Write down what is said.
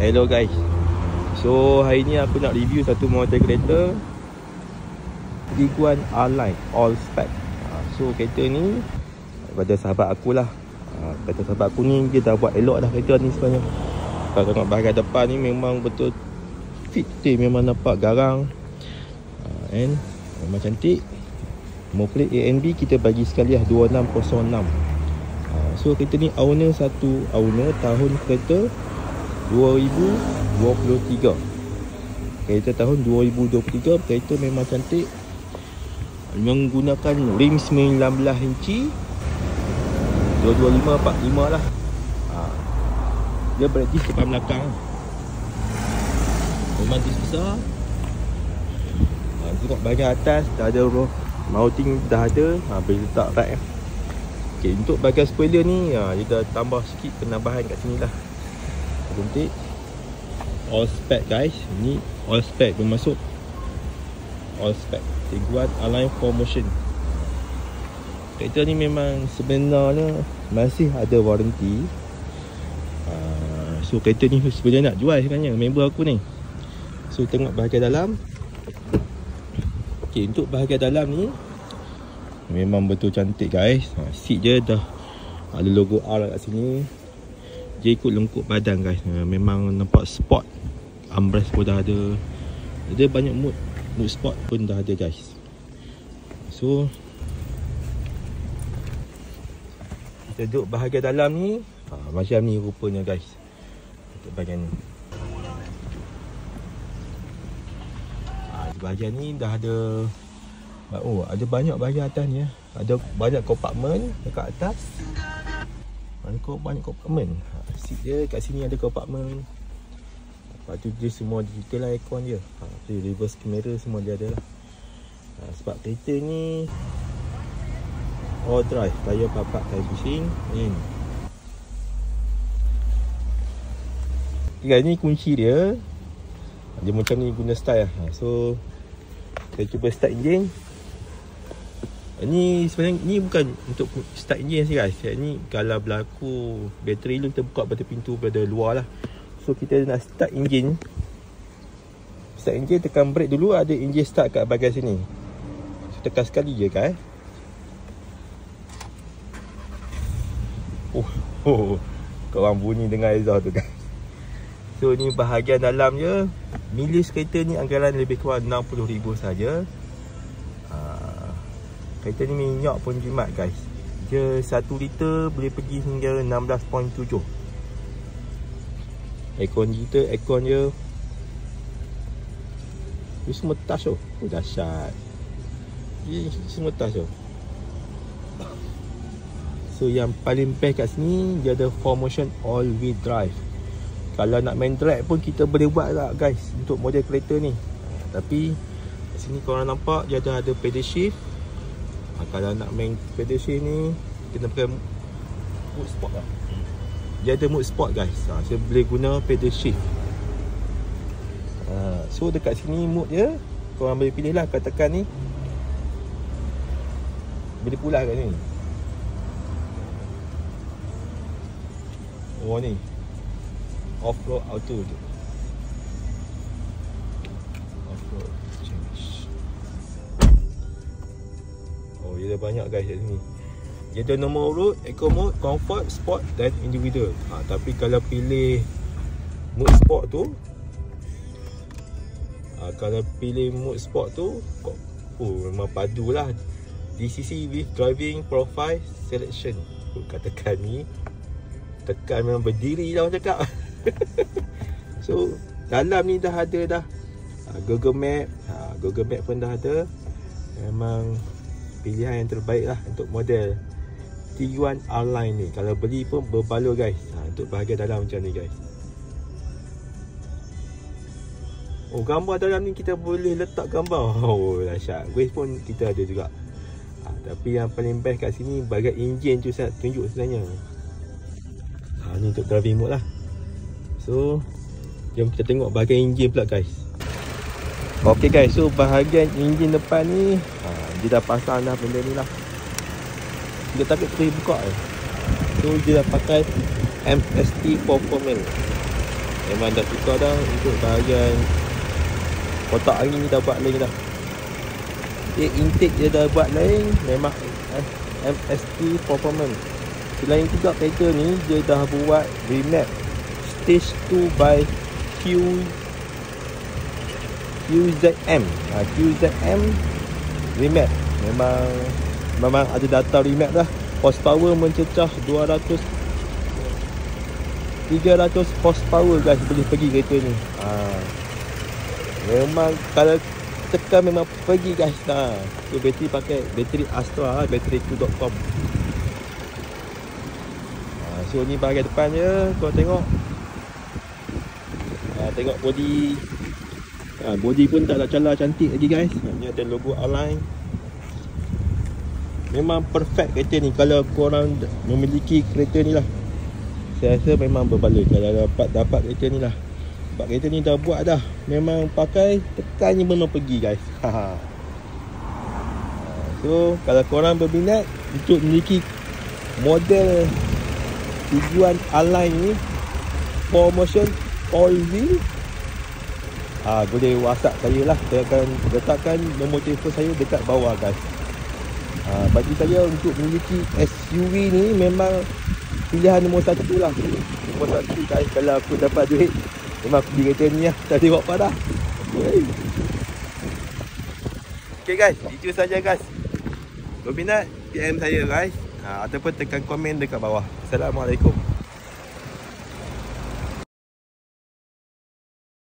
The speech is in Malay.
Hello guys. So hari ni aku nak review satu model kereta Tiguan R-Line All Spec. So kereta ni daripada sahabat aku lah. Kata sahabat aku ni dia dah buat elok dah kereta ni sebenarnya. Kalau tengok bahagian depan ni memang betul fit, memang nampak garang and memang cantik. Nombor plate ANB kita bagi sekali lah 2606. So kereta ni owner satu owner, tahun kereta 2023. Kereta tahun 2023. Kereta memang cantik, menggunakan rim 19 inci 225/45 lah. Dia berarti depan belakang memang dis besar. Tengok bahagian atas dah ada mounting, dah ada. Boleh letak rack. Okay, untuk bahagian spoiler ni dia dah tambah sikit penambahan kat sini lah. Cantik. All spec guys. Ni all spec, bermaksud all spec Tiguan R-Line 4Motion. Kereta ni memang sebenarnya masih ada warranty. So kereta ni sebenarnya nak jual sebenarnya member aku ni. So tengok bahagian dalam. Okay, untuk bahagian dalam ni memang betul cantik guys. Seat dia dah ada logo R kat sini. Dia ikut lengkuk badan guys. Memang nampak sport. Armrest pun dah ada. Dia banyak mood sport pun dah ada guys. So kita duduk bahagian dalam ni macam ni rupanya guys. Untuk bahagian ni di bahagian ni dah ada. Ada banyak bahagian atas ni. Ada banyak kompartmen dekat atas. Banyak kompartmen. Seat dia kat sini ada kompartmen. Lepas tu dia semua detail lah aircon dia. Reverse camera semua dia ada lah. Sebab kereta ni all drive, tayar papak, tayar pusing. Ni kunci dia. Dia macam ni guna style lah. So kita cuba start enjin. Ni sebenarnya ni bukan untuk start enjin sih guys. Ni kalau berlaku bateri lu, kita buka batu pintu pada luar lah. So kita nak start enjin. Start enjin, tekan brake dulu. Ada enjin start kat bahagian sini. So tekan sekali je guys. Korang bunyi dengar exhaust tu guys. So ni bahagian dalam je. Milis kereta ni anggaran lebih kurang 60,000 saja. Kereta ni minyak pun jimat guys. Dia 1 liter boleh pergi hingga 16.7. Aircon kita, aircon je. Ini semua touch tu. Dahsyat. Ini semua touch tu. So yang paling best kat sini, dia ada 4Motion all wheel drive. Kalau nak main drag pun kita boleh buat lah guys, untuk model kereta ni. Tapi kat sini korang nampak dia ada pedal shift. Kalau nak main pedal shift ni, kena pakai mode sport lah. Dia ada mode sport guys. So boleh guna pedal shift. So dekat sini mode dia, korang boleh pilih lah. Kau tekan ni, boleh pula kat sini. Ni off-road auto tu. Off-road change. Dia dah banyak guys kat sini. Dia ada normal road, eco mode, comfort, sport dan individual. Tapi kalau pilih mode sport tu, memang padu lah. DCC with driving profile selection. Katakan ni, tekan memang berdiri lah orang cakap. So dalam ni dah ada dah Google Map. Google Map pun dah ada. Memang pilihan yang terbaik lah untuk model Tiguan R-Line ni. Kalau beli pun berbaloi guys. Untuk bahagian dalam macam ni guys. Gambar dalam ni kita boleh letak gambar. Dahsyat. Waze pun kita ada juga. Tapi yang paling best kat sini bahagian enjin tu saya tunjuk sebenarnya. Ni untuk driving mode lah. So jom kita tengok bahagian enjin pula guys. Ok guys, so bahagian enjin depan ni dia dah pasang dah benda ni lah. Dia takut boleh buka So dia dah pakai MST Performance. Memang dah tukar dah. Untuk bahagian kotak angin ni dah buat lain dah. Intake dia dah buat lain. Memang MST Performance. Selain juga kereta ni, dia dah buat remap Stage 2 by QZM. QZM remap. Memang ada data remap dah. Horsepower mencecah 300 horsepower guys, boleh pergi kereta ni. Memang kalau tekan memang pergi guys. So bateri pakai bateri Astra, bateri 2.com. So ni bahagian depan je, korang tengok. Tengok body. Body pun tak cala cantik lagi guys. Ni ada logo Align. Memang perfect kereta ni kalau korang memiliki kereta ni lah. Saya rasa memang berbaloi kalau dapat kereta ni lah. Sebab kereta ni dah buat dah. Memang pakai tekan je memang pergi guys. So kalau korang berminat untuk memiliki model tujuan Align ni, 4Motion all wheel, boleh WhatsApp saya lah. Saya akan letakkan nombor telefon saya dekat bawah guys. Bagi saya untuk memiliki SUV ni memang pilihan nombor 1 lah. Nombor 1 guys. Kalau aku dapat duit, memang aku beli kereta ni lah. Tak tengok apa dah. Okay guys, itu saja guys. Berminat PM saya guys, ataupun tekan komen dekat bawah. Assalamualaikum.